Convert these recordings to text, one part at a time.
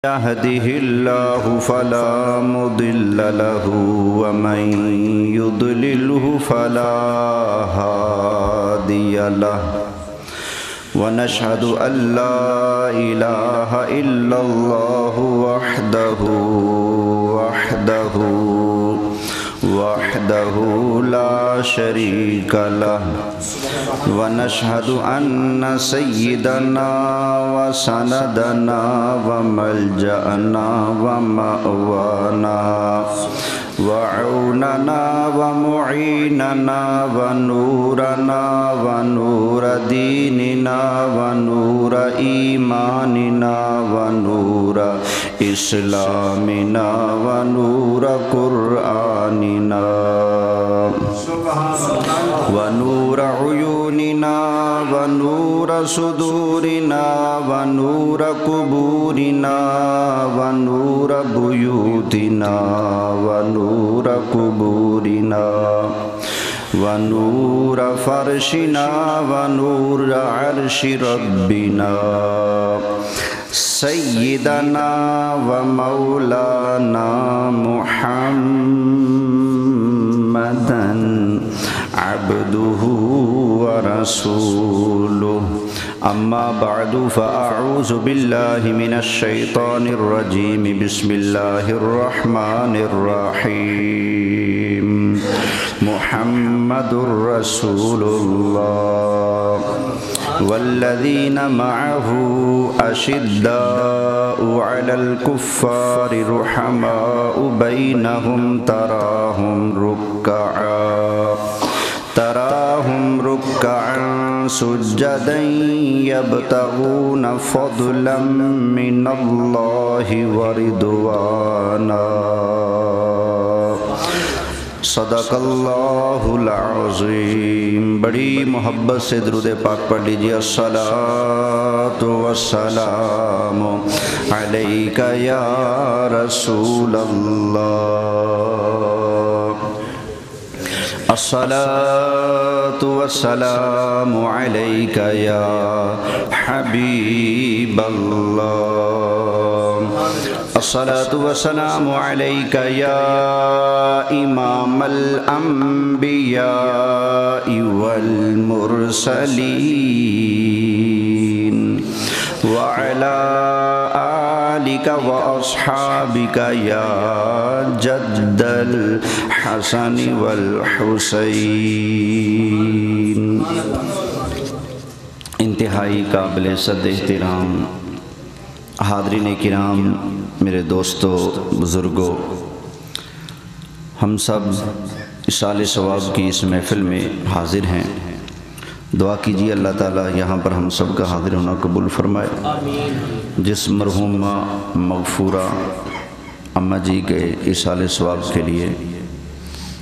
يهده الله فلا مضل له ومن يضلله فلا هادي له ونشهد أن لا إله إلا الله وحده لا شريك له ونشهد أن سيدنا وسندنا وملجأنا ومأوانا وعوننا ومعيننا ونورنا ونور ديننا ونور إيماننا ونور إسلامنا ونور قرآننا ونور عيوننا ونور صدورنا ونور قبورنا ونور بيوتنا ونور قبورنا ونور فرشنا ونور عرش ربنا سيدنا ومولانا محمدا عبده ورسوله أما بعد فأعوذ بالله من الشيطان الرجيم بسم الله الرحمن الرحيم محمد رسول الله والذين معه أشداء على الكفار رحماء بينهم تراهم ركعا سجدا يبتغون فضلا من الله ورضوانا صدق اللہ العظیم۔ بڑی محبت سے درود پاک پڑھ لیجئے۔ الصلاۃ والسلام علیک یا رسول اللہ، الصلاۃ والسلام علیک یا حبیب اللہ، الصلاۃ والسلام علیک یا امام الانبیاء والمرسلین وعلی آلک واصحابک یا جد الحسن والحسین۔ انتہائی قابل صد احترام حاضرین کرام، میرے دوستو، بزرگوں، ہم سب اِصال ثواب کی اس محفل میں حاضر ہیں۔ دعا کیجیے اللہ تعالیٰ یہاں پر ہم سب کا حاضر ہونا قبول فرمائے۔ جس مرحومہ مغفورہ اماں جی کے اِصال ثواب کے لیے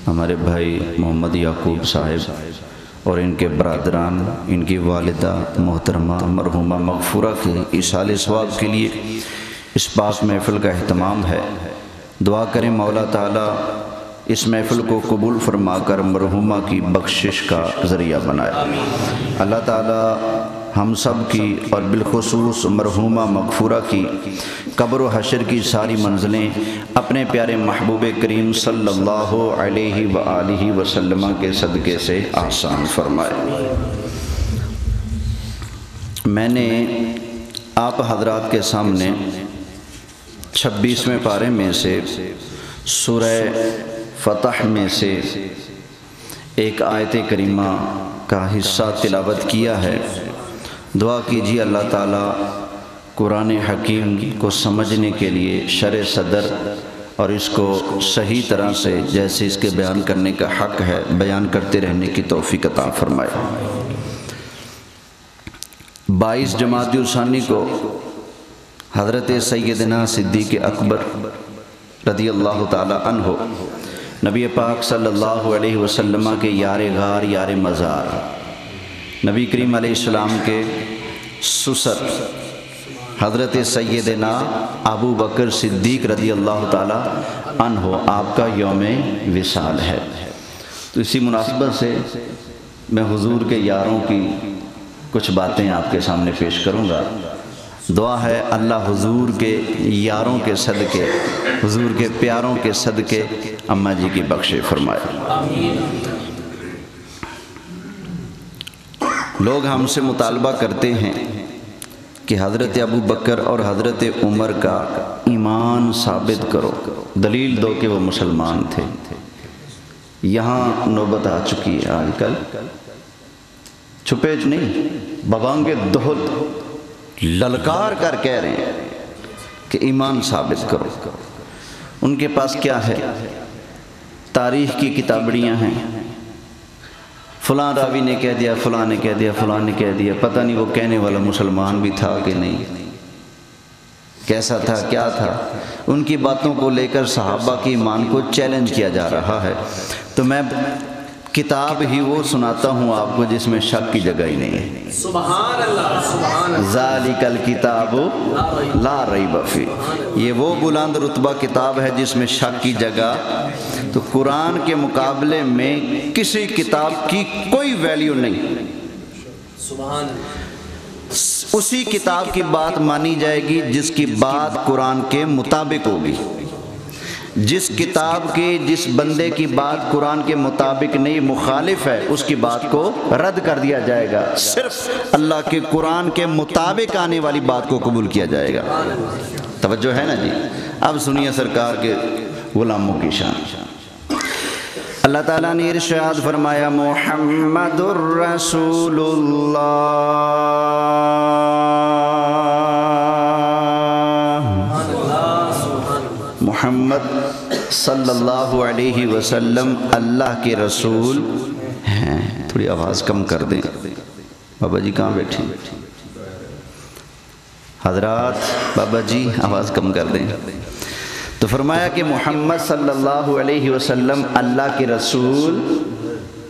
ہمارے بھائی محمد یعقوب صاحب اور ان کے برادران، ان کی والدہ محترمہ مرحومہ مغفورہ کے اِصال ثواب کے لیے اس پاک محفل کا اہتمام ہے۔ دعا کریں مولا تعالیٰ اس محفل کو قبول فرما کر مرحومہ کی بخشش کا ذریعہ بنائے۔ اللہ تعالیٰ ہم سب کی اور بالخصوص مرحومہ مغفورہ کی قبر و حشر کی ساری منزلیں اپنے پیارے محبوب کریم صلی اللہ علیہ وآلہ وسلم کے صدقے سے آسان فرمائے۔ میں نے آپ حضرات کے سامنے 26ویں پارے میں سے سورہ فتح میں سے ایک آیت کریمہ کا حصہ تلاوت کیا ہے۔ دعا کیجیے اللہ تعالیٰ قرآن حکیم کو سمجھنے کے لیے شرح صدر اور اس کو صحیح طرح سے جیسے اس کے بیان کرنے کا حق ہے بیان کرتے رہنے کی توفیق عطا فرمائے۔ 22 جمادی الثانی کو حضرت سیدنا صدیق اکبر رضی اللہ تعالی عنہ نبی پاک صلی اللہ علیہ وسلم کے یار غار یار مزار، نبی کریم علیہ السلام کے سسر حضرت سیدنا ابو بکر صدیق رضی اللہ تعالی عنہ آپ کا یوم وصال ہے۔ تو اسی مناسبت سے میں حضور کے یاروں کی کچھ باتیں آپ کے سامنے پیش کروں گا۔ دعا ہے اللہ حضور کے یاروں کے صدقے، حضور کے پیاروں کے صدقے اماں جی کی بخش فرمائے۔ لوگ ہم سے مطالبہ کرتے ہیں کہ حضرت ابو بکر اور حضرت عمر کا ایمان ثابت کرو، دلیل دو کہ وہ مسلمان تھے۔ یہاں نوبت آ چکی ہے آج کل، چھپے نہیں، ببانگے دہت للکار کر کہہ رہے ہیں کہ ایمان ثابت کرو۔ ان کے پاس کیا ہے؟ تاریخ کی کتابڑیاں ہیں، فلاں راوی نے کہہ دیا، فلاں نے کہہ دیا، فلاں نے کہہ دیا، پتہ نہیں وہ کہنے والا مسلمان بھی تھا کہ نہیں، کیسا تھا، کیا تھا۔ ان کی باتوں کو لے کر صحابہ کی ایمان کو چیلنج کیا جا رہا ہے۔ تو میں کتاب ہی وہ سناتا ہوں آپ کو جس میں شک کی جگہ ہی نہیں ہے۔ سبحان اللہ، سبحان اللہ۔ ذالک الکتاب لا ریب فیہ، یہ وہ بلند رتبہ کتاب ہے جس میں شک کی جگہ، تو قرآن کے مقابلے میں کسی کتاب کی کوئی ویلیو نہیں۔ سبحان اللہ۔ اسی کتاب کی بات مانی جائے گی جس کی بات قرآن کے مطابق ہوگی۔ جس کتاب کی، جس بندے کی بات قرآن کے مطابق نہیں، مخالف ہے، اس کی بات کو رد کر دیا جائے گا۔ صرف اللہ کے قرآن کے مطابق آنے والی بات کو قبول کیا جائے گا۔ توجہ ہے نا جی؟ اب سنیے سرکار کے غلاموں کی شان۔ اللہ تعالیٰ نے ارشاد فرمایا محمد الرسول اللہ، محمد صلی اللہ علیہ وسلم اللہ کے رسول ہیں۔ تھوڑی آواز کم کر دیں، بابا جی کہاں بیٹھے؟ حضرات بابا جی آواز کم کر دیں۔ تو فرمایا کہ محمد صلی اللہ علیہ وسلم اللہ کے رسول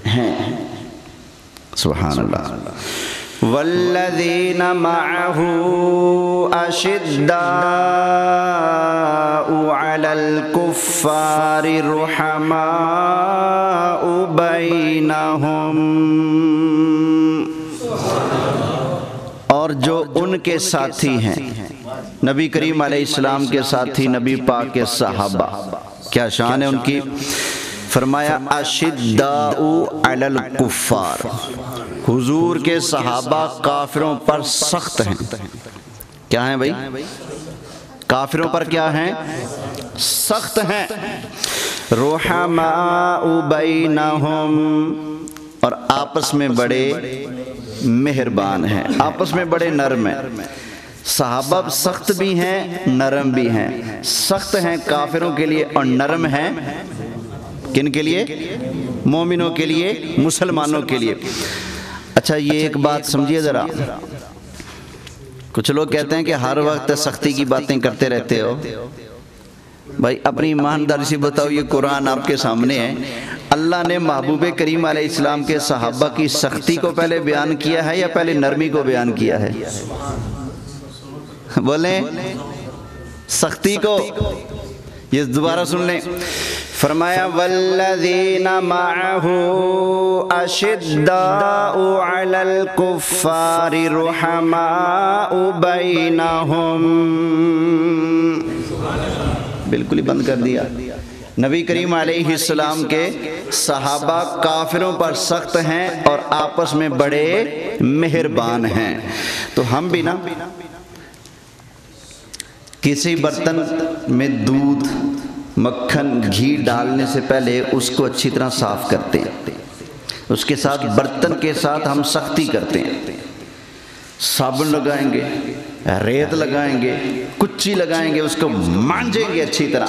ہیں۔ سبحان اللہ۔ والذین معہ اشداء علی الکفار رحماء بینہم، اور جو ان کے ساتھی ہیں، نبی کریم علیہ السلام کے ساتھی، نبی پاک کے صحابہ، کیا شان ہے ان کی؟ فرمایا اشداء علی الکفار، حضور کے صحابہ کافروں پر سخت ہیں۔ کیا ہیں بھائی؟ کافروں پر کیا ہیں؟ سخت ہیں۔ رحماء بینہم، اور آپس میں بڑے مہربان ہیں، آپس میں بڑے نرم ہیں۔ صحابہ سخت بھی ہیں، نرم بھی ہیں۔ سخت ہیں کافروں کے لیے اور نرم ہیں کن کے لیے؟ مومنوں کے لیے، مسلمانوں کے لیے۔ اچھا یہ ایک بات سمجھیے ذرا، کچھ لوگ کہتے ہیں کہ ہر وقت سختی کی باتیں کرتے رہتے ہو۔ بھائی اپنی ایمانداری سے بتاؤ، یہ قرآن آپ کے سامنے ہے، اللہ نے محبوب کریم علیہ السلام کے صحابہ کی سختی کو پہلے بیان کیا ہے یا پہلے نرمی کو بیان کیا ہے؟ بولیں سختی کو، یہ دوبارہ سن لیں۔ فرمایا والذین معہ اشداء علی الکفار رحماء بینہم، بالکل ہی بند کر دیا۔ نبی کریم علیہ السلام کے صحابہ کافروں پر سخت ہیں اور آپس میں بڑے مہربان ہیں۔ تو ہم بھی نا کسی برتن میں دودھ، مکھن، گھی ڈالنے سے پہلے اس کو اچھی طرح صاف کرتے ہیں، اس کے ساتھ برتن کے ساتھ ہم سختی کرتے ہیں، صابن لگائیں گے، ریت لگائیں گے، کچی لگائیں گے، اس کو مانجیں گے اچھی طرح۔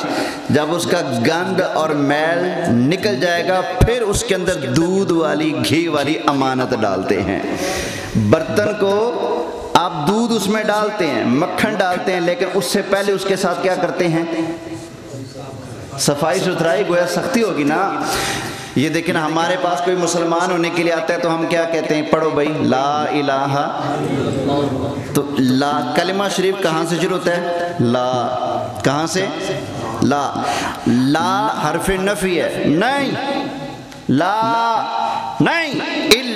جب اس کا گند اور میل نکل جائے گا پھر اس کے اندر دودھ والی، گھی والی امانت ڈالتے ہیں۔ برتن کو آپ دودھ اس میں ڈالتے ہیں، مکھن ڈالتے ہیں، لیکن اس سے پہلے اس کے ساتھ کیا کرتے ہیں؟ صفائی ستھرائی، گویا سختی ہوگی نا۔ یہ دیکھیں ہمارے پاس کوئی مسلمان ہونے کے لیے آتا ہے تو ہم کیا کہتے ہیں؟ پڑھو بھائی لا الہ، تو لا کلمہ شریف کہاں سے شروع ہوتا ہے؟ لا، کہاں سے؟ لا۔ لا حرف نفی ہے، نہیں، لا نہیں،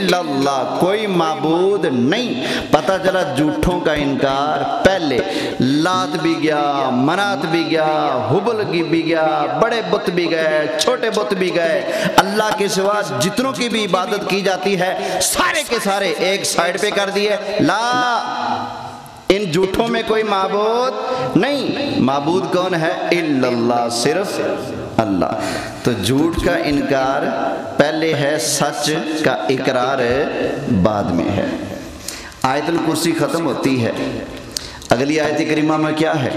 الا اللہ، کوئی معبود نہیں۔ پتہ چلا جھوٹوں کا انکار پہلے، لات بھی گیا، منات بھی گیا، حبل بھی گیا، بڑے بت بھی گئے، چھوٹے بت بھی گئے، اللہ کے سوا جتنوں کی بھی عبادت کی جاتی ہے سارے کے سارے ایک سائیڈ پہ کر دیے۔ لا، ان جھوٹوں میں کوئی معبود نہیں۔ معبود کون ہے؟ الا اللہ، صرف اللہ۔ تو جھوٹ کا انکار پہلے ہے، سچ کا اقرار بعد میں ہے۔ آیت الکرسی ختم ہوتی ہے، اگلی آیت کریمہ میں کیا ہے؟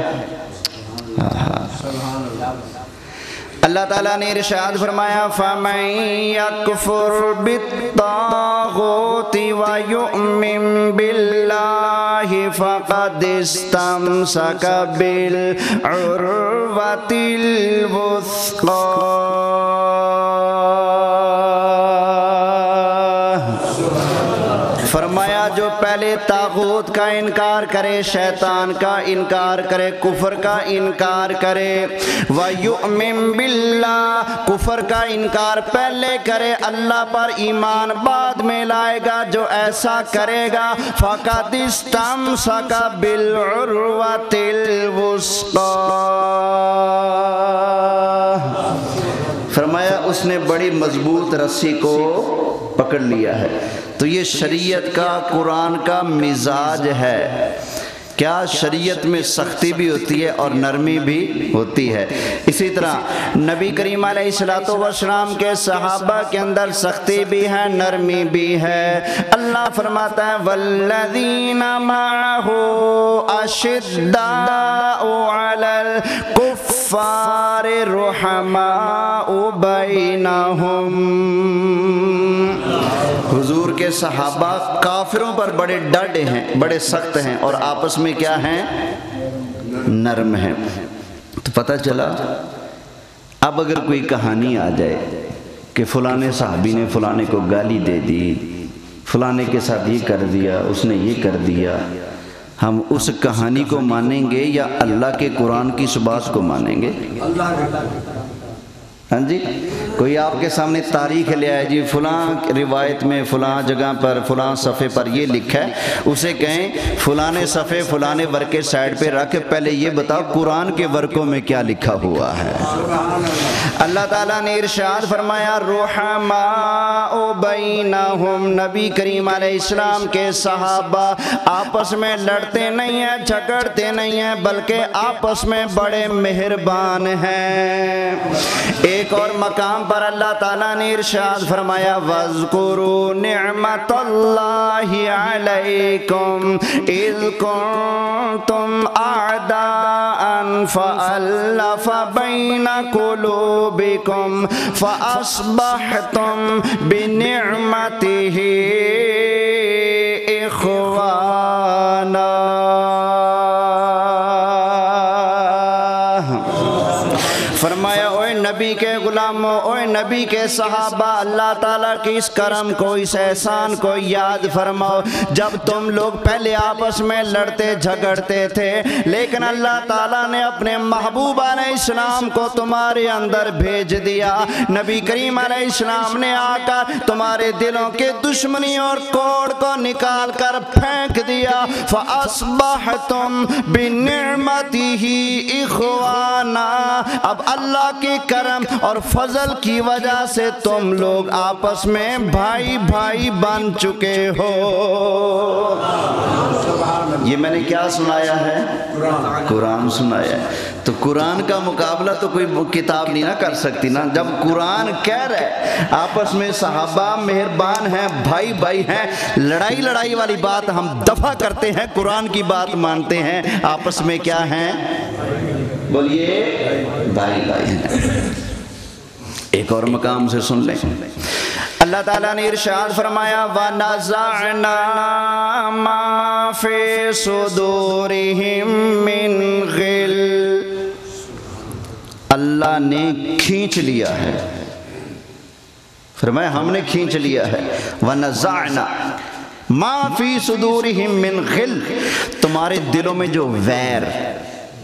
اللہ تعالیٰ نے ارشاد فرمایا فَمَن يَكْفُرْ بِالطَّاغُوتِ وَيُؤْمِن بِاللَّهِ فَقَدِ اسْتَمْسَكَ بِالْعُرْوَةِ الْوُثْقَىٰ۔ فرمایا جو پہلے طاغوت کا انکار کرے، شیطان کا انکار کرے، کفر کا انکار کرے، وَيُؤْمِن بِاللَّهِ، کفر کا انکار پہلے کرے، اللہ پر ایمان بعد میں لائے گا، جو ایسا کرے گا فَقَدِ اسْتَمْسَكَ بِالْعُرْوَةِ الْوُثْقَىٰ، فرمایا اس نے بڑی مضبوط رسی کو پکڑ لیا ہے۔ تو یہ شریعت کا، قرآن کا مزاج ہے۔ کیا شریعت میں سختی بھی ہوتی ہے اور نرمی بھی ہوتی ہے۔ اسی طرح نبی کریم علیہ السلام کے صحابہ کے اندر سختی بھی ہے، نرمی بھی ہے۔ اللہ فرماتا ہے وَالَّذِينَ مَعَهُ أَشِدَّاءُ عَلَى الْكُفَّارِ رُحَمَاءُ بَيْنَهُمْ، حضور کے صحابہ کافروں پر بڑے ڈاڈے ہیں، بڑے سخت ہیں، اور آپس میں کیا ہیں؟ نرم ہیں۔ تو پتہ چلا اب اگر کوئی کہانی آ جائے کہ فلانے صحابی نے فلانے کو گالی دے دی، فلانے کے ساتھ یہ کر دیا، اس نے یہ کر دیا، ہم اس کہانی کو مانیں گے یا اللہ کے قرآن کی اس بات کو مانیں گے؟ ہاں جی، کوئی آپ کے سامنے تاریخ لے آئے، جی فلاں روایت میں فلاں جگہ پر فلاں صفحے پر یہ لکھا ہے، اسے کہیں فلانے صفحے فلانے ورقے سائڈ پہ رکھ، پہلے یہ بتاؤ قرآن کے ورقوں میں کیا لکھا ہوا ہے۔ اللہ تعالیٰ نے ارشاد فرمایا رحماء بینہم، نبی کریم علیہ السلام کے صحابہ آپس میں لڑتے نہیں ہیں، جھگڑتے نہیں ہیں، بلکہ آپس میں بڑے مہربان ہیں۔ ایک اور مقام پر اللہ تعالیٰ نے ارشاد فرمایا وَاذْكُرُوا نِعْمَةَ اللَّهِ عَلَيْكُمْ إِذْ كُنْتُمْ أَعْدَاءً فَأَلَّفَ بَيْنَ قُلُوبِكُمْ فَأَصْبَحْتُمْ بِنِعْمَتِهِ إِخْوَانًا۔ فرمایا اوے نبی کے غلاموں، اوے نبی کے صحابہ، اللہ تعالیٰ کی اس کرم کو، اس احسان کو یاد فرماؤ۔ جب تم لوگ پہلے آپس میں لڑتے جھگڑتے تھے، لیکن اللہ تعالیٰ نے اپنے محبوب علیہ السلام کو تمہارے اندر بھیج دیا۔ نبی کریم علیہ السلام نے آ کر تمہارے دلوں کے دشمنی اور کوڑ کو نکال کر پھینک دیا۔ فَأَصْبَحْتُمْ بِنِعْمَتِهِ إِخْوَانًا، اب اللہ کے کرم اور فضل کی وجہ سے تم لوگ آپس میں بھائی بھائی بن چکے ہو۔ یہ میں نے کیا سنایا ہے؟ قرآن سنایا ہے۔ تو قرآن کا مقابلہ تو کوئی کتاب نہیں نہ کر سکتی نا۔ جب قرآن کہہ رہا ہے آپس میں صحابہ مہربان ہیں، بھائی بھائی ہیں، لڑائی والی بات ہم دفع کرتے ہیں، قرآن کی بات مانتے ہیں، آپس میں کیا ہیں؟ بولیے بھائی ہیں۔ ایک اور مقام سے سن لیں، اللہ تعالیٰ نے ارشاد فرمایا وَنَزَعْنَا مَا فِي صُدُورِهِم مِّن غِلٍّ، اللہ نے کھینچ لیا ہے، فرمایا ہم نے کھینچ لیا ہے۔ وَنَزَعْنَا مَا فِي صُدُورِهِم مِّن غِلٍّ، تمہارے دلوں میں جو ویر،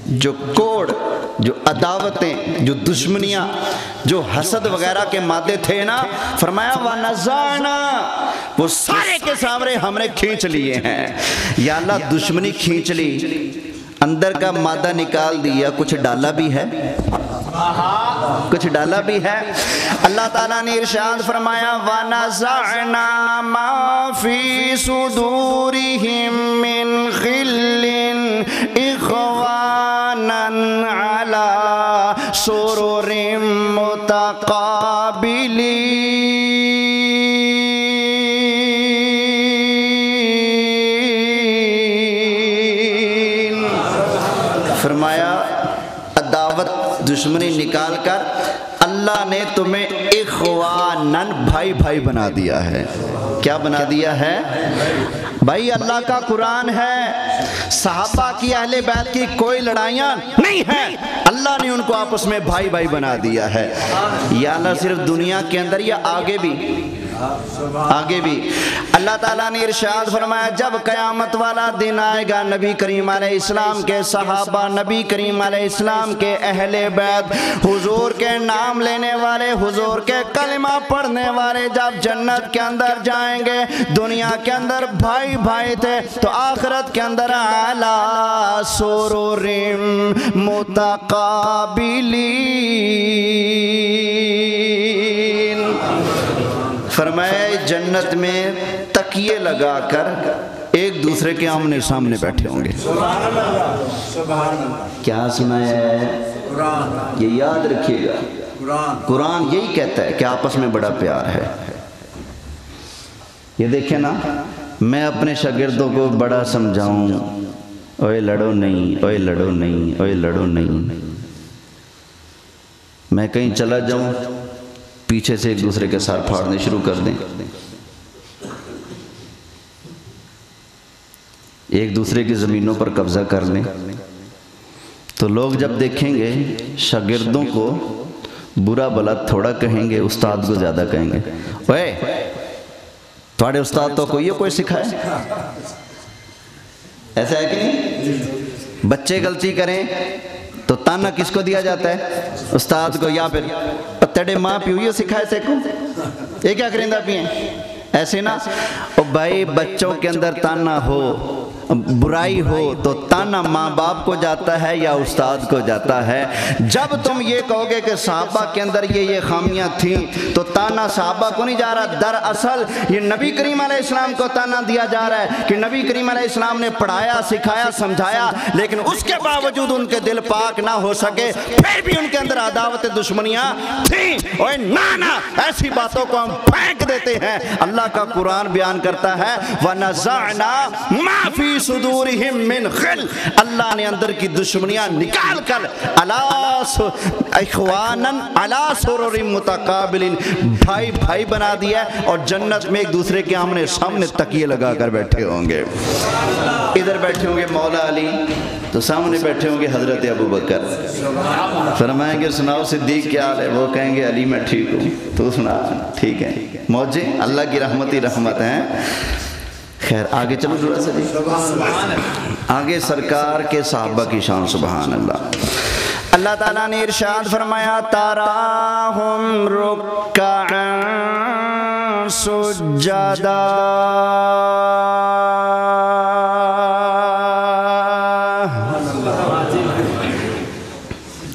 جو کوڑ، جو عداوتیں، جو دشمنیاں، جو حسد وغیرہ کے مادے تھے نا، فرمایا وَنَزَعْنَا، وہ سارے کے سامنے ہم نے کھینچ لیے ہیں۔ یا اللہ دشمنی کھینچ لی، اندر کا مادہ نکال دیا، کچھ ڈالا بھی ہے، کچھ ڈالا بھی ہے۔ اللہ تعالیٰ نے ارشاد فرمایا وَنَزَعْنَا مَا فِي صُدُورِهِم مِّن غِلٍّ إِخْوَانًا عَلَى سُرُرٍ مُتَقَابِلِينَ۔ فرمایا عداوت، دشمنی نکال کر اللہ نے تمہیں اخوانن، بھائی بھائی بنا دیا ہے۔ کیا بنا دیا ہے؟ بھائی اللہ کا قرآن ہے، صحابہ کی اہل بیت کی کوئی لڑائیاں نہیں ہیں، اللہ نے ان کو آپس میں بھائی بھائی بنا دیا ہے۔ یا اللہ صرف دنیا کے اندر یا آگے بھی، آگے بھی اللہ تعالیٰ نے ارشاد فرمایا جب قیامت والا دن آئے گا، نبی کریم علیہ السلام کے صحابہ، نبی کریم علیہ السلام کے اہل بیت، حضور کے نام لینے والے، حضور کے کلمہ پڑھنے والے جب جنت کے اندر جائیں گے، دنیا کے اندر بھائی بھائی تھے تو آخرت کے اندر علی سرر متقابلین، فرمائے جنت میں تکیے لگا کر ایک دوسرے کے آمنے سامنے بیٹھے ہوں گے۔ کیا سنایا ہے؟ یہ یاد رکھیے گا، قرآن یہی کہتا ہے کہ آپس میں بڑا پیار ہے۔ یہ دیکھیں نا، میں اپنے شاگردوں کو بڑا سمجھاؤں، اوے لڑو نہیں، اوے لڑو نہیں، اوے لڑو نہیں، میں کہیں چلا جاؤں پیچھے سے ایک دوسرے کے سر پھاڑنے شروع کر دیں، ایک دوسرے کی زمینوں پر قبضہ کر لیں، تو لوگ جب دیکھیں گے شاگردوں کو برا بھلا تھوڑا کہیں گے، استاد کو زیادہ کہیں گے۔ اوے تھوڑے استاد تو کوئی سکھائے، ایسا ہے کہ نہیں؟ بچے غلطی کریں تو تانا کس کو دیا جاتا ہے؟ استاد کو، یا پھر تیرے ماں پیو یہ سکھائے سے کو یہ کیا کریں دا پیئیں، ایسے نا۔ او بھائی بچوں کے اندر تانا ہو، برائی ہو تو تانا ماں باپ کو جاتا ہے یا استاد کو جاتا ہے؟ جب تم یہ کہو گے کہ صحابہ کے اندر یہ خامیاں تھیں تو تانا صحابہ کو نہیں جا رہا، دراصل یہ نبی کریم علیہ السلام کو تانا دیا جا رہا ہے کہ نبی کریم علیہ السلام نے پڑھایا، سکھایا، سمجھایا، لیکن اس کے باوجود ان کے دل پاک نہ ہو سکے، پھر بھی ان کے اندر عداوت دشمنیاں تھیں۔ اوے نانا ایسی باتوں کو ہم پھینک دیتے ہیں۔ اللہ کا قرآن بیان کرتا ہے وَنَزَعْنَا مَا فِي صُدُورِهِم مِّن غِلٍّ، اللہ نے اندر کی دشمنیاں نکال کر اخواناً علی سرر متقابلین، بھائی بھائی بنا دیا، اور جنت میں ایک دوسرے کے آمنے سامنے تکیے لگا کر بیٹھے ہوں گے۔ ادھر بیٹھے ہوں گے مولا علی تو سامنے بیٹھے ہوں گے حضرت ابو بکر، فرمائیں گے سناؤ صدیق کیا حال ہے؟ وہ کہیں گے علی میں ٹھیک ہوں، تو سنا ٹھیک ہے، موجے اللہ کی رحمت ہی رحمت ہیں۔ خیر آگے چلو ذرا سے جی، آگے سرکار کے صحابہ کی شان، سبحان اللہ۔ اللہ تعالیٰ نے ارشاد فرمایا تَرَاهُمْ رُكَّعًا سُجَّدًا،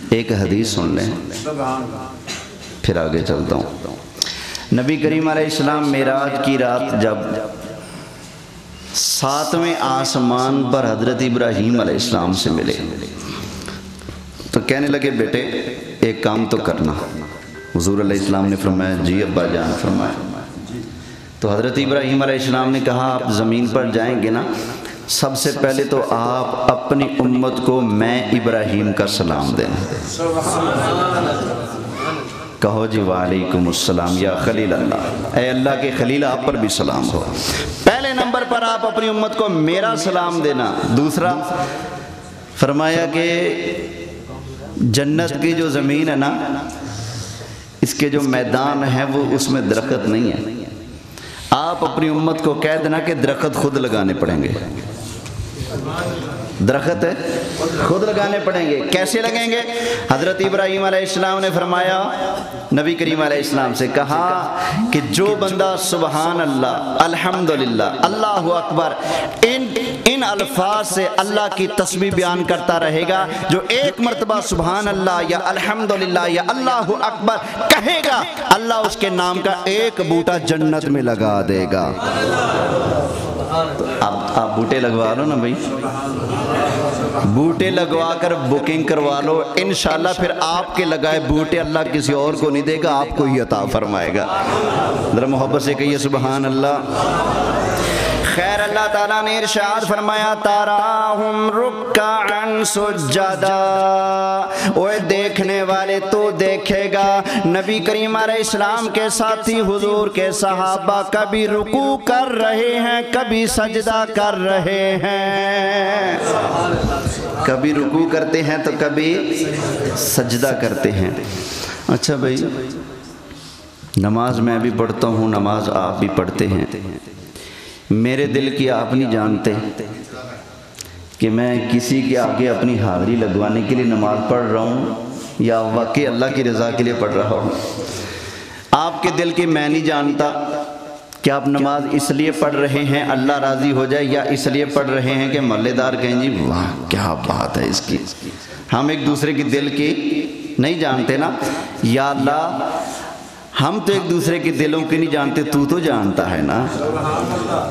ایک حدیث سن لیں پھر آگے چلتا ہوں۔ نبی کریم علیہ السلام معراج کی رات جب 7ویں آسمان پر حضرت ابراہیم علیہ السلام سے ملے تو کہنے لگے بیٹے ایک کام تو کرنا۔ حضور علیہ السلام نے فرمایا جی ابا جان فرمایا۔ تو حضرت ابراہیم علیہ السلام نے کہا آپ زمین پر جائیں گے نا، سب سے پہلے تو آپ اپنی امت کو میں ابراہیم کا سلام دینا۔ کہو جی وعلیکم السلام یا خلیل اللہ، اے اللہ کے خلیل آپ پر بھی سلام ہو۔ پہلے نمبر پر آپ اپنی امت کو میرا سلام دینا۔ دوسرا فرمایا کہ جنت کی جو زمین ہے نا، اس کے جو میدان ہیں وہ اس میں درخت نہیں ہے، آپ اپنی امت کو کہہ دینا کہ درخت خود لگانے پڑیں گے۔ درخت ہے خود لگانے پڑیں گے. کیسے لگیں گے؟ حضرت ابراہیم علیہ السلام نے فرمایا، نبی کریم علیہ السلام سے کہا کہ جو بندہ سبحان اللہ، الحمدللہ، اللہ اکبر ان الفاظ سے اللہ کی تسبیح بیان کرتا رہے گا، جو ایک مرتبہ سبحان اللہ یا الحمدللہ یا اللہ اکبر کہے گا، اللہ اس کے نام کا ایک بوٹا جنت میں لگا دے گا. آپ بوٹے لگوا لو نا بھائی، بوٹے لگوا کر بکنگ کروا لو، انشاءاللہ پھر آپ کے لگائے بوٹے اللہ کسی اور کو نہیں دے گا، آپ کو ہی عطا فرمائے گا. ذرا محبت سے کہیے سبحان اللہ. خیر اللہ تعالیٰ نے ارشاد فرمایا تاراہم رکعن سجدا، اوے دیکھنے والے تو دیکھے گا نبی کریم علیہ السلام کے ساتھی حضور کے صحابہ کبھی رکوع کر رہے ہیں، کبھی سجدہ کر رہے ہیں، کبھی رکوع کرتے ہیں تو کبھی سجدہ کرتے ہیں. اچھا بھائی، نماز میں بھی پڑھتا ہوں، نماز آپ بھی پڑھتے ہیں، میرے دل کی آپ نہیں جانتے کہ میں کسی کے آگے اپنی حاضری لگوانے کے لیے نماز پڑھ رہا ہوں یا واقعی اللہ کی رضا کے لیے پڑھ رہا ہوں. آپ کے دل کی میں نہیں جانتا کہ آپ نماز اس لیے پڑھ رہے ہیں اللہ راضی ہو جائے، یا اس لیے پڑھ رہے ہیں کہ محلے دار کہیں جی واہ کیا بات ہے اس کی. ہم ایک دوسرے کی دل کی نہیں جانتے نا. یا اللہ ہم تو ایک دوسرے کے دلوں کی نہیں جانتے، تو جانتا ہے نا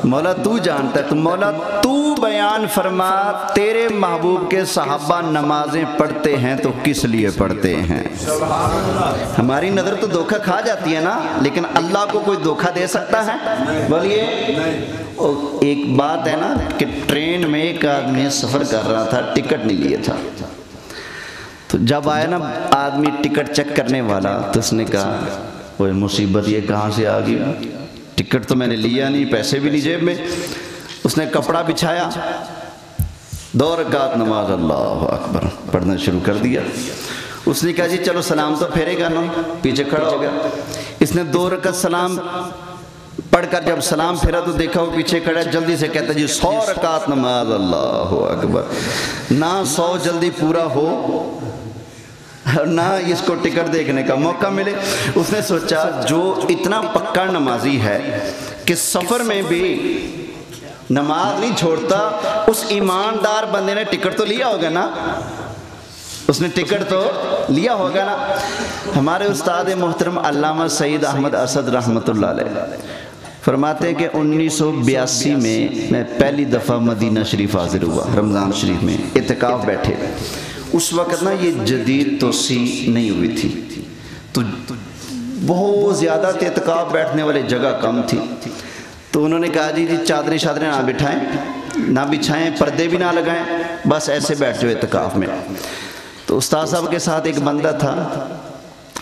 مولا، تو جانتا ہے. تو مولا تو بیان فرما، تیرے محبوب کے صحابہ نمازیں پڑھتے ہیں تو کس لیے پڑھتے ہیں؟ ہماری نظر تو دھوکہ کھا جاتی ہے نا، لیکن اللہ کو کوئی دھوکہ دے سکتا ہے؟ بولیے. ایک بات ہے نا کہ ٹرین میں ایک آدمی سفر کر رہا تھا، ٹکٹ نہیں لیا تھا. تو جب آیا نا آدمی ٹکٹ چیک کرنے والا، تو اس نے کہا وہ مصیبت یہ کہاں سے آ گئی، ٹکٹ تو میں نے لیا نہیں، پیسے بھی نہیں جیب میں. اس نے کپڑا بچھایا، 2 رکعت نماز اللہ اکبر پڑھنا شروع کر دیا. اس نے کہا جی چلو سلام تو پھیرے گا نا، پیچھے کھڑا ہو گیا. اس نے 2 رکعت سلام پڑھ کر جب سلام پھیرا تو دیکھا وہ پیچھے کھڑا، جلدی سے کہتا جی 100 رکعت نماز اللہ اکبر. نہ 100 جلدی پورا ہو نہ اس کو ٹکٹ دیکھنے کا موقع ملے. اس نے سوچا جو اتنا پکا نمازی ہے کہ سفر میں بھی نماز نہیں چھوڑتا، اس ایماندار بندے نے ٹکٹ تو لیا ہوگا نا، اس نے ٹکٹ تو لیا ہوگا نا. ہمارے استاد محترم علامہ سید احمد اسد رحمۃ اللہ علیہ فرماتے ہیں کہ 1982 میں پہلی دفعہ مدینہ شریف حاضر ہوا، رمضان شریف میں اعتکاف بیٹھے. اس وقت نا یہ جدید توسیع نہیں ہوئی تھی، تو بہت زیادہ اعتکاف بیٹھنے والے جگہ کم تھی. تو انہوں نے کہا جی چادریں شادریں نہ بچھائیں، پردے بھی نہ لگائیں، بس ایسے بیٹھ جاؤ اعتکاف میں. تو استاد صاحب کے ساتھ ایک بندہ تھا،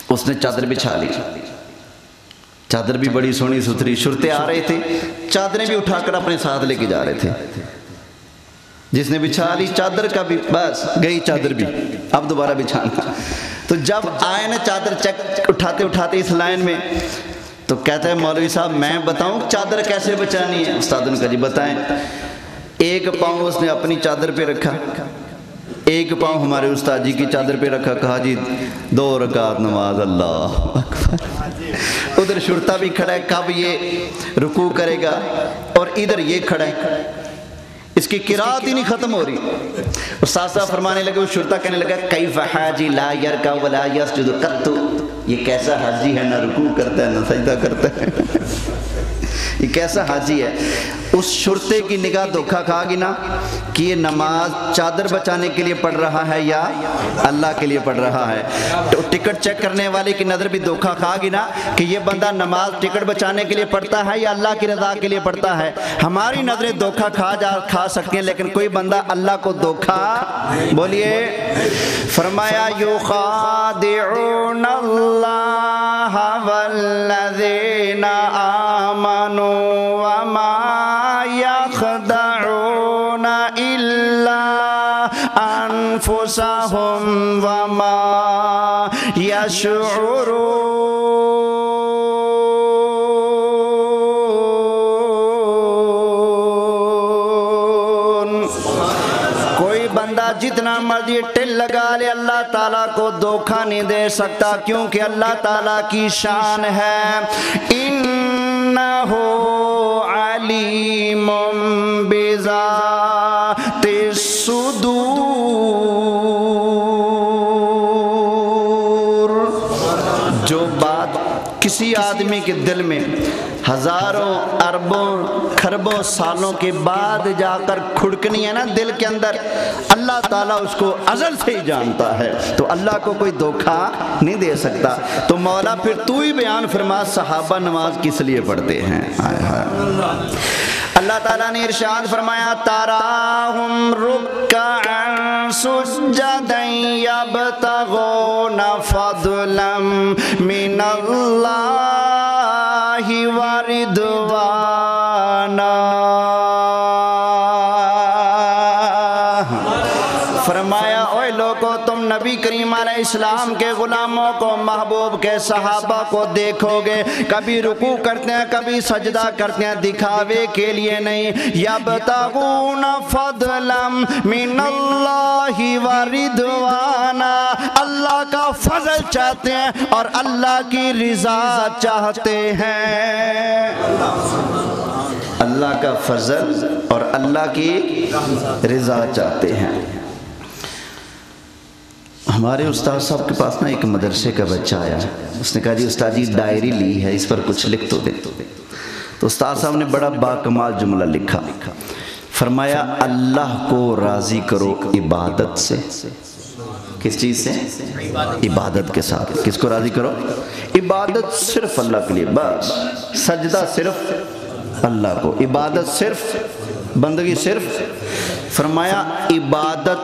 اس نے چادر بچھا لی. چادر بھی بڑی سونی ستھری، شرطے آ رہے تھے، چادریں بھی اٹھا کر اپنے ساتھ لے کے جا رہے تھے. جس نے بچھا لی چادر کا بھی بس گئی چادر بھی، اب دوبارہ بچھانا. تو جب آئے نا چادر چیک اٹھاتے اس لائن میں، تو کہتا ہے مولوی صاحب میں بتاؤں چادر کیسے بچانی ہے؟ استاد نے کہا جی بتائیں. ایک پاؤں اس نے اپنی چادر پہ رکھا، ایک پاؤں ہمارے استاد جی کی چادر پہ رکھا، کہا جی 2 رکعت نماز اللہ اکبر. ادھر شرطہ بھی کھڑا ہے، کب یہ رکوع کرے گا، اور ادھر یہ کھڑا ہے، اس کی قرات ہی نہیں ختم ہو رہی. استاد صاحب فرمانے لگے، وہ شرطہ کہنے لگا کیف حاجی لا یرکع ولا یسجد قط، یہ کیسا حاجی ہے نہ رکوع کرتا ہے نہ سجدہ کرتا ہے، یہ کیسا حاجی ہے. اس شرطے کی نگاہ دھوکہ کھا گی نا کہ یہ نماز چادر بچانے کے لیے پڑھ رہا ہے یا اللہ کے لیے پڑھ رہا ہے. تو ٹکٹ چیک کرنے والے کی نظر بھی دھوکہ کھا گی نا کہ یہ بندہ نماز ٹکٹ بچانے کے لیے پڑھتا ہے یا اللہ کی رضا کے لیے پڑھتا ہے. ہماری نظریں دھوکہ کھا سکتے ہیں، لیکن کوئی بندہ اللہ کو دھوکہ، بولیے. فرمایا یخادعون اللہ والذین آمنوا وما يخدعون إلا أنفسهم وما يشعرون. کوئی مرضی ٹل لگا لے، اللہ تعالیٰ کو دھوکہ نہیں دے سکتا، کیونکہ اللہ تعالیٰ کی شان ہے انہ علیم بذات الصدور۔ جو بات کسی آدمی کے دل میں ہزاروں اربوں کھربوں سالوں کے بعد جا کر کھڑکنی ہے نا دل کے اندر، اللہ تعالیٰ اس کو ازل سے ہی جانتا ہے، تو اللہ کو کوئی دھوکہ نہیں دے سکتا۔ تو مولا پھر تو ہی بیان فرما صحابہ نماز کس لیے پڑھتے ہیں؟ اللہ تعالیٰ نے ارشاد فرمایا تراہم رکعا سجدا یبتغون فضلا من اللہ ورضوانا۔ فرمایا اوے لوگو تم نبی کریم علیہ السلام کے غلاموں کو، محبوب کے صحابہ کو دیکھو گے کبھی رکوع کرتے ہیں کبھی سجدہ کرتے ہیں، دکھاوے کے لیے نہیں، یبتغون فضلا من اللہ ورضوانا، اللہ کا فضل چاہتے ہیں اور اللہ کی رضا چاہتے ہیں۔ اللہ کا فضل اور اللہ کی رضا چاہتے ہیں۔ ہمارے استاد صاحب کے پاس نا ایک مدرسے کا بچہ آیا، اس نے کہا جی استاد جی ڈائری لی ہے، اس پر کچھ لکھ تو دے۔ تو استاد صاحب نے بڑا باکمال جملہ لکھا، فرمایا اللہ کو راضی کرو عبادت سے۔ کس چیز سے؟ عبادت کے ساتھ۔ کس کو راضی کرو؟ عبادت صرف اللہ کے لیے، بس سجدہ صرف اللہ کو، عبادت صرف، بندگی صرف۔ فرمایا عبادت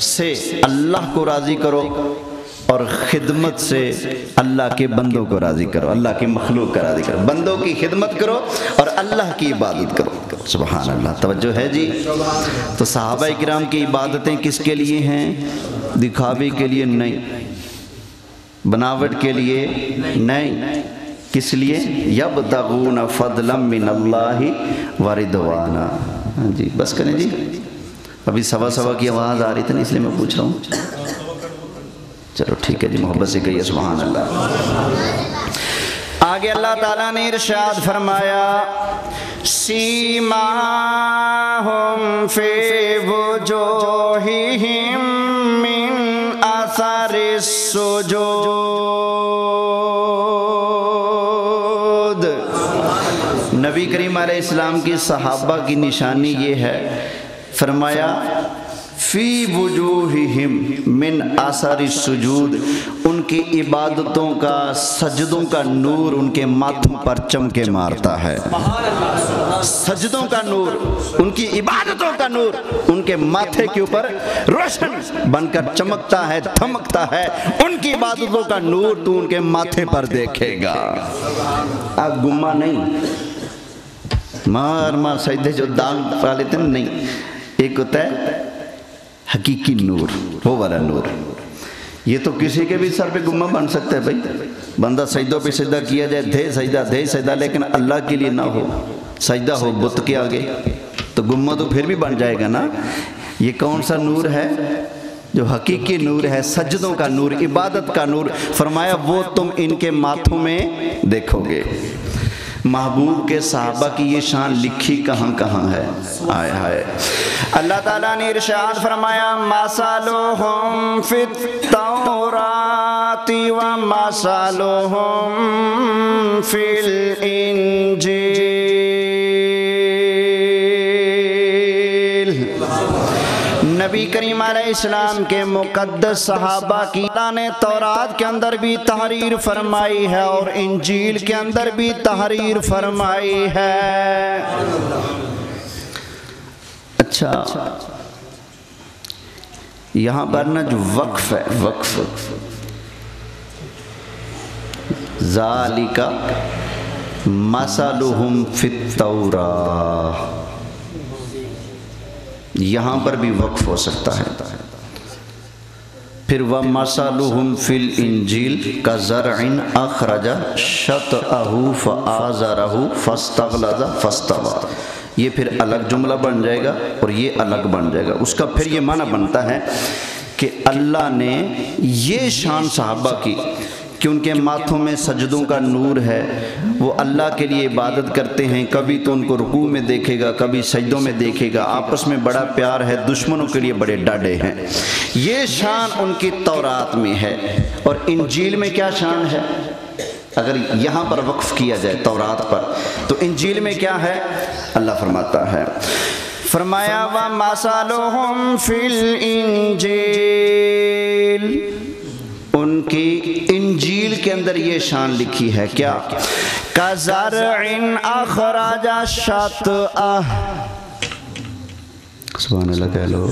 سے اللہ کو راضی کرو اور خدمت سے اللہ کے بندوں کو راضی کرو، اللہ کے مخلوق کو راضی کرو، بندوں کی خدمت کرو اور اللہ کی عبادت کرو۔ سبحان اللہ، توجہ ہے جی؟ تو صحابہ کرام کی عبادتیں کس کے لیے ہیں؟ دکھاوے کے لیے نہیں، بناوٹ کے لیے نہیں، کس لیے؟ یبتغون فضلا من اللہ ورضوانا۔ جی بس کریں جی، ابھی سوا کی آواز آ رہی تھی نا اس لیے میں پوچھ رہا ہوں۔ چلو ٹھیک ہے جی، محبت سے کہیے سبحان اللہ۔ آگے اللہ تعالیٰ نے ارشاد فرمایا سیماہم فی وجوہہم من اثر السجود۔ نبی کریم علیہ السلام کی صحابہ کی نشانی یہ ہے، فرمایا فی وجوہہم من اثر السجود، ان کی عبادتوں کا، سجدوں کا نور ان کے ماتھوں پر چمکے مارتا ہے۔ سجدوں کا نور، ان کی عبادتوں کا نور ان کے ماتھے کے اوپر روشن بن کر چمکتا ہے، دھمکتا ہے۔ ان کی عبادتوں کا نور تو ان کے ماتھے پر دیکھے گا، اب گمہ نہیں، مار سجدے جو داغ پا لیتے ہیں نہیں، ایک ہوتا ہے حقیقی نور، وہ والا نور۔ یہ تو کسی کے بھی سر پہ گمہ بن سکتا ہے بھائی، بندہ سجدوں پہ سجدہ کیا جائے، دھے سجدہ، لیکن اللہ کے لیے نہ ہو، سجدہ ہو بت کے آگے، تو گمہ تو پھر بھی بن جائے گا نا۔ یہ کون سا نور ہے؟ جو حقیقی نور ہے، سجدوں کا نور، عبادت کا نور۔ فرمایا وہ تم ان کے ماتھوں میں دیکھو گے۔ محبوب کے صحابہ کی یہ شان لکھی کہاں کہاں ہے؟ آئے ہائے، اللہ تعالیٰ نے ارشاد فرمایا مثلہم فی التوراۃ ومثلہم فی الانجیل۔ نبی کریم علیہ السلام کے مقدس صحابہ کی اللہ نے تورات کے اندر بھی تحریر فرمائی ہے اور انجیل کے اندر بھی تحریر فرمائی ہے۔ اچھا یہاں پر نا جو وقف ہے، وقف ذالک مثلہم فی التوراۃ، یہاں پر بھی وقف ہو سکتا ہے۔ پھر وَمَثَلُهُمْ فِي الْإِنْجِيلِ كَزَرْعٍ أَخْرَجَ شَطْأَهُ فَآزَرَهُ فَاسْتَغْلَظَ فَاسْتَوَىٰ یہ پھر الگ جملہ بن جائے گا اور یہ الگ بن جائے گا. اس کا پھر یہ معنی بنتا ہے کہ اللہ نے یہ شان صحابہ کی کہ ان کے ماتھوں میں سجدوں کا نور ہے، وہ اللہ کے لیے عبادت کرتے ہیں، کبھی تو ان کو رکوع میں دیکھے گا، کبھی سجدوں میں دیکھے گا، آپس میں بڑا پیار ہے، دشمنوں کے لیے بڑے ڈاڈے ہیں. یہ شان ان کی تورات میں ہے. اور انجیل میں کیا شان ہے؟ اگر یہاں پر وقف کیا جائے تورات پر تو انجیل میں کیا ہے؟ اللہ فرماتا ہے، فرمایا وَمَثَلُهُمْ فِي الْإِنجِيلِ، ان کی انجیل کے اندر یہ شان لکھی ہے کیا؟ كَزَرْعٍ أَخْرَجَ شَطْأَهُ، سبحان اللہ کہہ لو.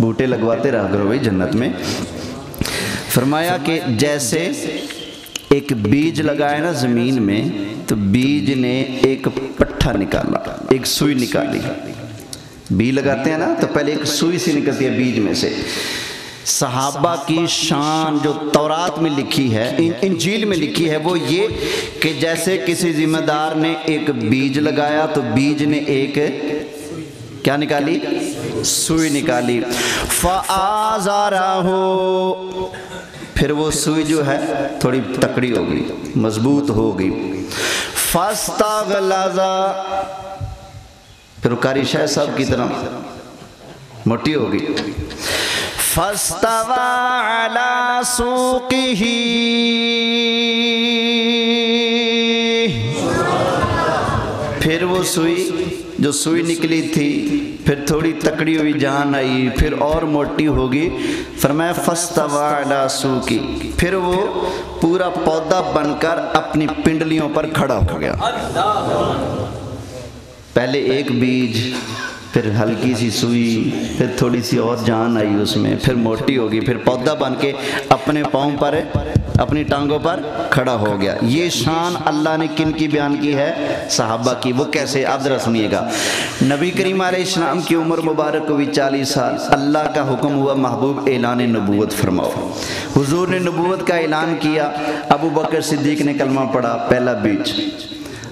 بوٹے لگواتے رہا کرو بھائی جنت میں. فرمایا کہ جیسے ایک بیج لگائے نا زمین میں تو بیج نے ایک پٹھا نکالا، ایک سوئی نکالی. بیج لگاتے ہیں نا تو پہلے ایک سوئی سی نکلتی ہے بیج میں سے. صحابہ کی شان جو تورات میں لکھی ہے، انجیل میں لکھی ہے، وہ یہ کہ جیسے کسی ذمہ دار نے ایک بیج لگایا تو بیج نے ایک کیا نکالی؟ سوئی نکالی. فَآزَرَهُ، پھر وہ سوئی جو ہے تھوڑی تکڑی ہو گئی، مضبوط ہو گئی. فَاسْتَغْلَظَ، پھر قاری شاہ صاحب کی طرح موٹی ہو گئی. فَاسْتَوَى عَلَى سُوقِهِ، پھر وہ سوئی جو سوئی نکلی تھی پھر تھوڑی تکڑی ہوئی جان آئی، پھر اور موٹی ہوگی. فرمایا فَاسْتَوَى عَلَى سُوقِهِ، پھر وہ پورا پودا بن کر اپنی پنڈلیوں پر کھڑا ہو گیا. پہلے ایک بیج، پھر ہلکی سی سوئی، پھر تھوڑی سی اور جان آئی اس میں، پھر موٹی ہوگی، پھر پودا بن کے اپنے پاؤں پر، اپنی ٹانگوں پر کھڑا ہو گیا. یہ شان اللہ نے کن کی بیان کی ہے؟ صحابہ کی. وہ کیسے؟ آپ ذرا سنیے گا. نبی کریم علیہ السلام کی عمر مبارک ہوئی 40 سال. اللہ کا حکم ہوا محبوب اعلان نبوت فرماؤ. حضور نے نبوت کا اعلان کیا. ابو بکر صدیق نے کلمہ پڑھا، پہلا بیج.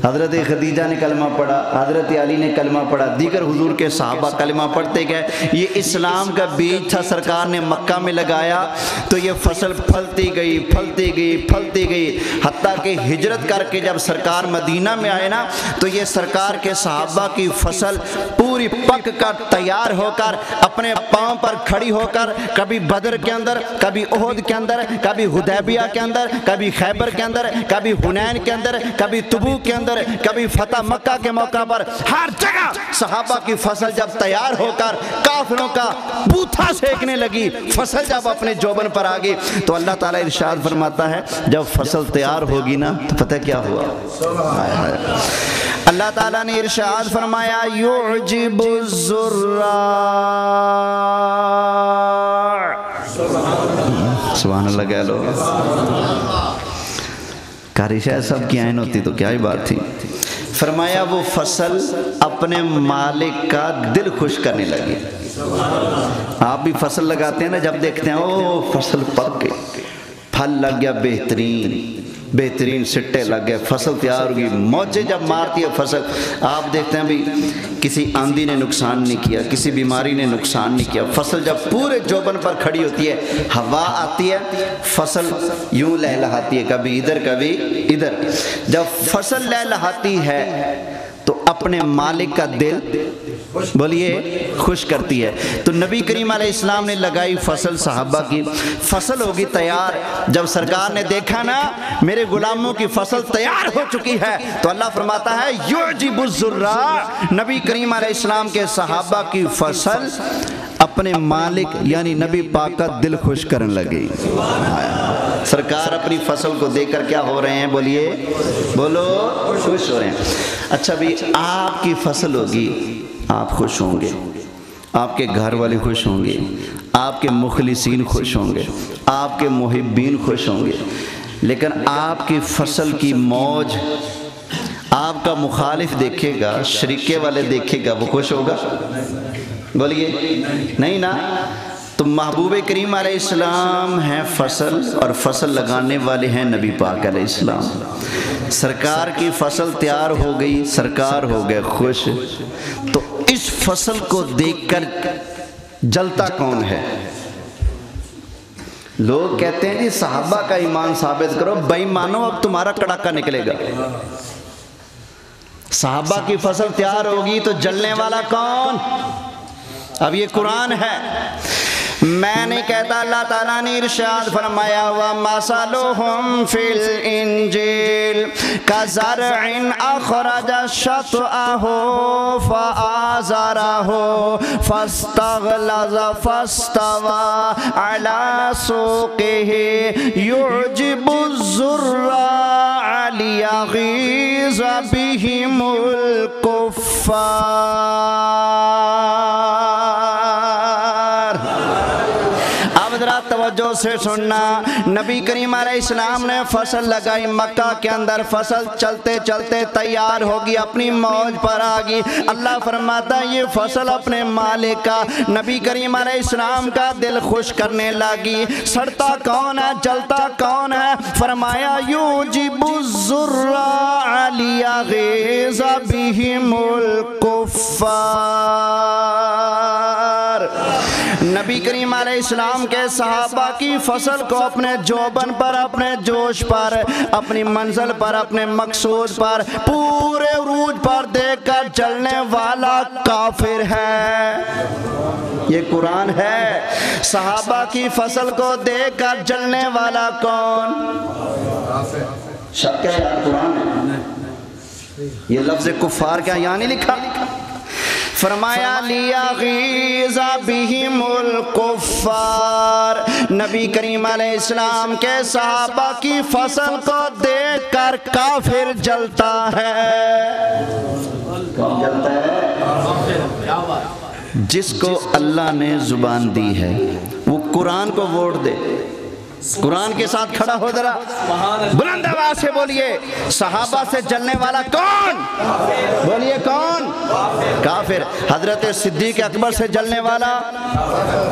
حضرت خدیجہ نے کلمہ پڑھا، حضرت علی نے کلمہ پڑھا، دیگر حضور کے صحابہ کلمہ پڑھتے گئے. یہ اسلام کا بیج تھا، سرکار نے مکہ میں لگایا تو یہ فصل پھلتی گئی پھلتی گئی پھلتی گئی، حتیٰ کہ ہجرت کر کے جب سرکار مدینہ میں آئے نا تو یہ سرکار کے صحابہ کی فصل پوری پک کر تیار ہو کر اپنے پاؤں پر کھڑی ہو کر کبھی بدر کے اندر، کبھی احد کے اندر، کبھی حدیبیہ کے اندر، کبھی خیبر کے اندر، کبھی حنین کے اندر، کبھی تبوک کے اندر، کبھی فتح مکہ کے موقع پر، ہر جگہ صحابہ کی فصل جب تیار ہو کر کافروں کا بوتھا سیکنے لگی، فصل جب اپنے جوبن پر آ گئی تو اللہ تعالیٰ ارشاد فرماتا ہے جب فصل تیار ہوگی نا تو پتہ کیا ہوا؟ اللہ تعالیٰ نے ارشاد فرمایا یعجب الزراع، سبحان اللہ کہہ لو. قاری شاہ صاحب کی عین ہوتی تو کیا ہی بات تھی. فرمایا وہ فصل اپنے مالک کا دل خوش کرنے لگی. آپ بھی فصل لگاتے ہیں نا، جب دیکھتے ہیں او فصل پک گئی، پھل لگ گیا، بہترین سٹے لگ گئے، فصل تیار ہوگی، موجے جب مارتی ہے فصل، آپ دیکھتے ہیں بھی کسی آندھی نے نقصان نہیں کیا، کسی بیماری نے نقصان نہیں کیا. فصل جب پورے جوبن پر کھڑی ہوتی ہے، ہوا آتی ہے، فصل یوں لہلہاتی ہے، کبھی ادھر کبھی ادھر. جب فصل لہلہاتی ہے تو اپنے مالک کا دل بولیے خوش کرتی ہے. تو نبی کریم علیہ السلام نے لگائی فصل، صحابہ کی فصل ہوگی تیار. جب سرکار نے دیکھا نا میرے غلاموں کی فصل تیار ہو چکی ہے تو اللہ فرماتا ہے یعجب الزراع، نبی کریم علیہ السلام کے صحابہ کی فصل اپنے مالک یعنی نبی پاک کا دل خوش کرنے لگی. سرکار اپنی فصل کو دیکھ کر کیا ہو رہے ہیں؟ بولیے، بولو، خوش ہو رہے ہیں. اچھا بھی آپ کی فصل ہوگی، آپ خوش ہوں گے، آپ کے گھر والے خوش ہوں گے، آپ کے مخلصین خوش ہوں گے، آپ کے محبین خوش ہوں گے. لیکن آپ کی فصل کی موج آپ کا مخالف دیکھے گا، شریکے والے دیکھے گا، وہ خوش ہوگا؟ بولیے نہیں نا. تو محبوب کریم علیہ السلام ہیں فصل، اور فصل لگانے والے ہیں نبی پاک علیہ السلام. سرکار کی فصل تیار ہو گئی، سرکار ہو گئے خوش، تو اس فصل کو دیکھ کر جلتا کون ہے؟ لوگ کہتے ہیں جی صحابہ کا ایمان ثابت کرو، بے ایمانو اب تمہارا کڑاکا نکلے گا۔ صحابہ کی فصل تیار ہوگی تو جلنے والا کون؟ اب یہ قرآن ہے، میں نہیں کہتا، اللہ تعالیٰ نے ارشاد فرمایا وَمَثَلُهُمْ فِي الْإِنْجِيلِ كَزَرْعٍ أَخْرَجَ شَطْأَهُ فَآزَرَهُ فَاسْتَغْلَظَ فَاسْتَوَى عَلَى سُوقِهِ يُعْجِبُ الزُّرَّاعَ لِيَغِيظَ بِهِمُ الْكُفَّارَ۔ توجہ سے سننا، نبی کریم علیہ السلام نے فصل لگائی مکہ کے اندر، فصل چلتے چلتے تیار ہوگی، اپنی موج پر آگی۔ اللہ فرماتا ہے یہ فصل اپنے مالک کا، نبی کریم علیہ السلام کا دل خوش کرنے لگی۔ سڑتا کون ہے، جلتا کون ہے؟ فرمایا یوجب الزراع لیغیظ بہم الکفار۔ نبی کریم علیہ السلام کے صحابہ کی فصل کو اپنے جوبن پر، اپنے جوش پر، اپنی منزل پر، اپنے مقصود پر، پورے عروج پر دیکھ کر جلنے والا کافر ہے۔ یہ قرآن ہے۔ صحابہ کی فصل کو دیکھ کر جلنے والا کون؟ شک ہے یار قرآن ہے۔ یہ لفظ کفار کیا یہاں نہیں لکھا؟ فرمایا لیغیظ بہم الکفار۔ نبی کریم علیہ السلام کے صحابہ کی فصل کو دیکھ کر کافر جلتا ہے۔ کون جلتا ہے؟ جس کو اللہ نے زبان دی ہے وہ قرآن کو ووٹ دے۔ قرآن کے ساتھ کھڑا ہو ذرا، بلند آواز سے بولیے صحابہ سے جلنے والا کون؟ بولیے کون؟ کافر۔ حضرت صدیق اکبر سے جلنے والا،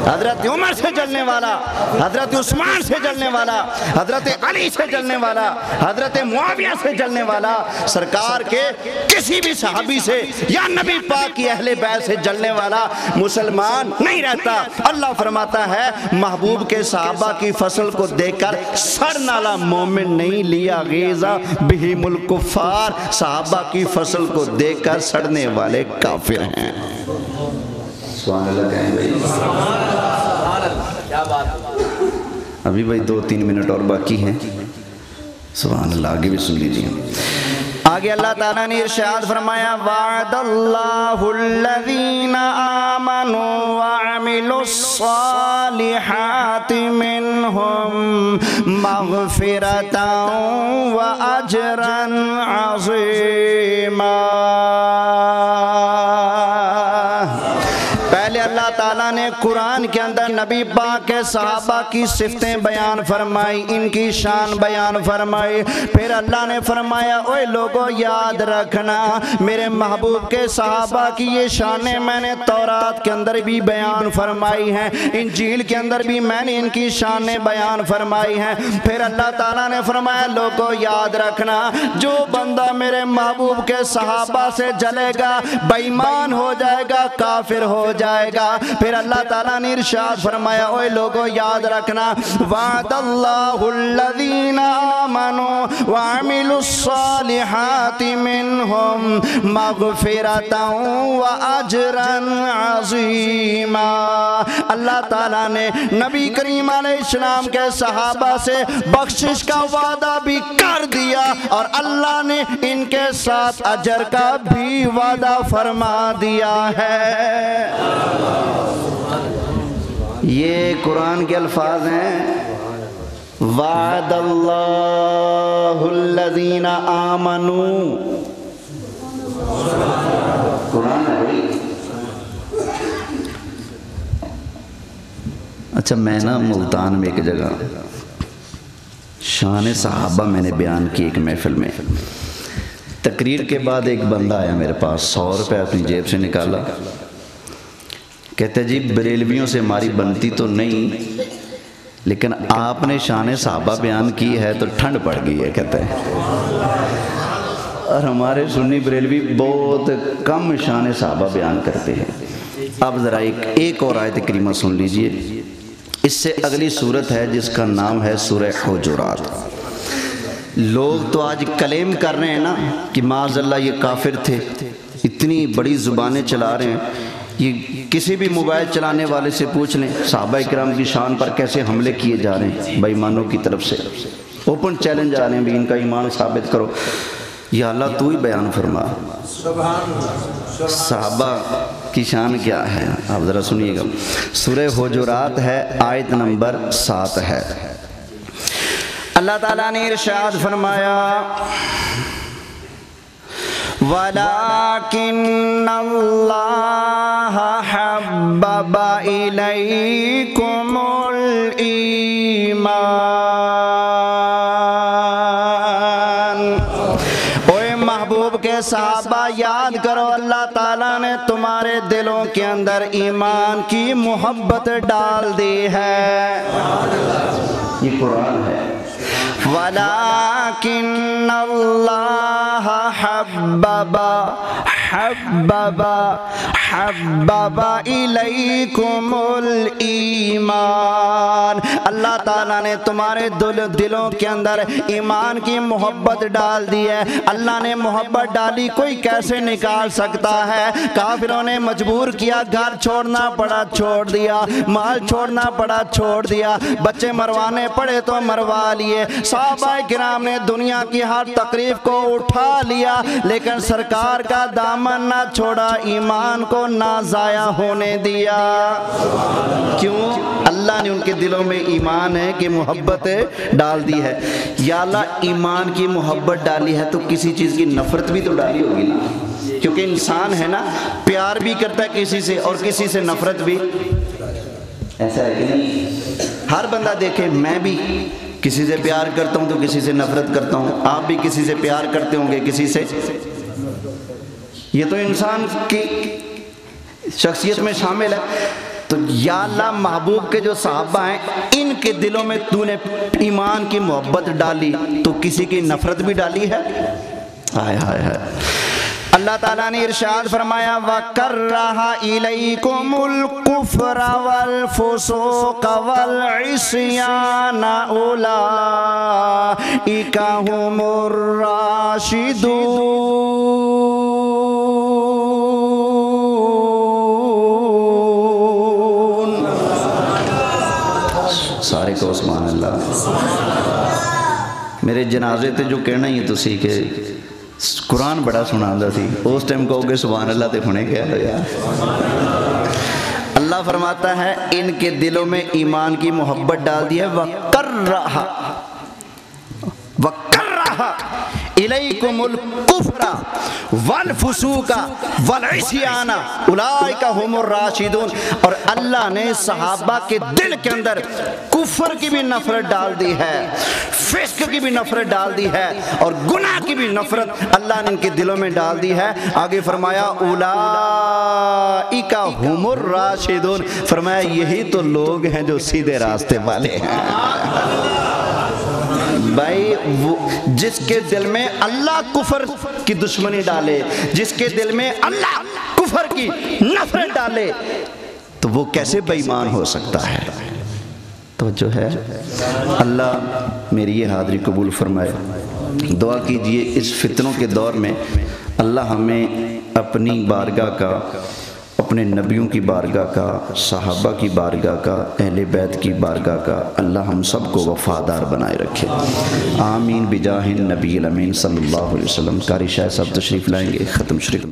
حضرت عمر سے جلنے والا، حضرت عثمان سے جلنے والا، حضرت علی سے جلنے والا، حضرت معاویہ سے جلنے والا، سرکار کے کسی بھی صحابی سے یا نبی پاک کی اہل بیت سے جلنے والا مسلمان نہیں رہتا۔ اللہ فرماتا ہے محبوب کے صحابہ کی فصل کو دیکھ کر سڑنے والا مومن نہیں، لیا غیظا بہم الکفار، صحابہ کی فصل کو دیکھ کر سڑنے والے کافر ہیں۔ سبحان اللہ کہیں بھائی، ابھی بھائی 2-3 منٹ اور باقی ہیں۔ سبحان اللہ، آگے بھی سن لیجیے۔ آگے اللہ تعالیٰ نے ارشاد فرمایا وعد اللہ الذین آمنوا وعملوا الصالحات منہم مغفرتا واجرا عظیما۔ پہلے اللہ تعالیٰ نے قرآن کے اندر نبی پاک کے صحابہ کی صفتیں بیان فرمائی، ان کی شان بیان فرمائی، پھر اللہ نے فرمایا اوے لوگوں یاد رکھنا میرے محبوب کے صحابہ کی یہ شانیں میں نے تورات کے اندر بھی بیان فرمائی ہیں، انجیل کے اندر بھی میں نے ان کی شانیں بیان فرمائی ہیں۔ پھر اللہ تعالیٰ نے فرمایا لوگوں یاد رکھنا جو بندہ میرے محبوب کے صحابہ سے جلے گا بے ایمان ہو جائے گا، کافر ہو جائے گا۔ پھر اللہ تعالیٰ نے ارشاد فرمایا اوے لوگوں یاد رکھنا وعد اللہ الذین آمنوا وعملوا الصالحات منہم مغفرتا واجرا عظیما۔ اللہ تعالیٰ نے نبی کریم علیہ السلام کے صحابہ سے بخشش کا وعدہ بھی کر دیا اور اللہ نے ان کے ساتھ اجر کا بھی وعدہ فرما دیا ہے۔ یہ قرآن کے الفاظ ہیں وعد اللہ الذین آمنوا، قرآن ہے بھائی۔ اچھا میں نا ملتان میں ایک جگہ شان صحابہ میں نے بیان کی ایک محفل میں، تقریر کے بعد ایک بندہ آیا میرے پاس، 100 روپے اپنی جیب سے نکالا، کہتے جی بریلویوں سے ہماری بنتی تو نہیں لیکن آپ نے شان صحابہ بیان کی ہے تو ٹھنڈ پڑ گئی ہے کہتے ہیں. اور ہمارے سنی بریلوی بہت کم شان صحابہ بیان کرتے ہیں. اب ذرا ایک اور آیت کریمہ سن لیجئے. اس سے اگلی صورت ہے جس کا نام ہے سورہ حجرات. لوگ تو آج کلیم کر رہے ہیں نا کہ معاذ اللہ یہ کافر تھے، اتنی بڑی زبانیں چلا رہے ہیں. یہ کسی بھی موبائل چلانے والے سے پوچھ لیں صحابہ کرام کی شان پر کیسے حملے کیے جا رہے ہیں بے ایمانوں کی طرف سے. اوپن چیلنج آ رہے ہیں بھی ان کا ایمان ثابت کرو. یا اللہ تو ہی بیان فرما صحابہ کی شان کیا ہے. آپ ذرا سنیے گا. سورہ حجرات ہے، آیت نمبر 7 ہے. اللہ تعالیٰ نے ارشاد فرمایا وَلَكِنَّ اللَّهَ حَبَّبَ إِلَيْكُمُ الْإِيمَانَ. اوے محبوب کے صحابہ یاد کرو، اللہ تعالیٰ نے تمہارے دلوں کے اندر ایمان کی محبت ڈال دی ہے. یہ قرآن ہے. وَلَكِنَّ اللَّهَ حَبَّبَ إِلَيْكُمُ الْإِيمَانَ. اللہ تعالیٰ نے تمہارے دلوں کے اندر ایمان کی محبت ڈال دی ہے. اللہ نے محبت ڈالی، کوئی کیسے نکال سکتا ہے؟ کافروں نے مجبور کیا، گھر چھوڑنا پڑا چھوڑ دیا، مال چھوڑنا پڑا چھوڑ دیا، بچے مروانے پڑے تو مروا لیے. صحابہ کرام نے دنیا کی ہر تقریب کو اٹھا لیا لیکن سرکار کا دامن نہ چھوڑا، ایمان کو نہ ضائع ہونے دیا. کیوں؟ اللہ نے ان کے دلوں میں ایمان ہے کہ محبت ڈال دی ہے. یا اللہ ایمان کی محبت ڈالی ہے تو کسی چیز کی نفرت بھی تو ڈالی ہوگی نا، کیونکہ انسان ہے نا، پیار بھی کرتا ہے کسی سے اور کسی سے نفرت بھی. ایسا ہے کہ نہیں؟ ہر بندہ دیکھے، میں بھی کسی سے پیار کرتا ہوں تو کسی سے نفرت کرتا ہوں. آپ بھی کسی سے پیار کرتے ہوں گے، کسی سے. یہ تو انسان کی شخصیت میں شامل ہے. تو یا اللہ محبوب کے جو صحابہ ہیں ان کے دلوں میں تو نے ایمان کی محبت ڈالی تو کسی کی نفرت بھی ڈالی ہے. ہائے ہائے ہائے. اللہ تعالیٰ نے ارشاد فرمایا وَكَرَّهَ إِلَيْكُمُ الْكُفْرَ وَالْفُسُوقَ وَالْعِصْيَانَ أُولَئِكَ هُمُ الرَّاشِدُونَ. سارے کو سبحان اللہ. میرے جنازے تے جو کہنا ہی تو سی کہ قرآن بڑا سناندہ تھی، اس ٹائم کہو گے سبحان اللہ تے ہونے کیا ہے یار. اللہ فرماتا ہے ان کے دلوں میں ایمان کی محبت ڈال دی ہے. وَقَرَّهَ إِلَيْكُمُ الْكُفْرَ وَالْفُسُوقَ وَالْعِصْيَانَ أُولَئِكَ هُمُ الرَّاشِدُونَ. اور اللہ نے صحابہ کے دل کے اندر کفر کی بھی نفرت ڈال دی ہے، فسق کی بھی نفرت ڈال دی ہے اور گناہ کی بھی نفرت اللہ نے ان کے دلوں میں ڈال دی ہے. آگے فرمایا اولئک هم الراشدون. فرمایا یہی تو لوگ ہیں جو سیدھے راستے والے ہیں. بھائی جس کے دل میں اللہ کفر کی دشمنی ڈالے، جس کے دل میں اللہ کفر کی نفرت ڈالے تو وہ کیسے بے ایمان ہو سکتا ہے؟ تو جو ہے اللہ میری یہ حاضری قبول فرمائے. دعا کیجئے اس فتنوں کے دور میں اللہ ہمیں اپنی بارگاہ کا، اپنے نبیوں کی بارگاہ کا، صحابہ کی بارگاہ کا، اہل بیت کی بارگاہ کا اللہ ہم سب کو وفادار بنائے رکھے. آمین بجاہ النبی الامین صلی اللہ علیہ وسلم. قاری شاہ صاحب تشریف لائیں گے، ختم شریف.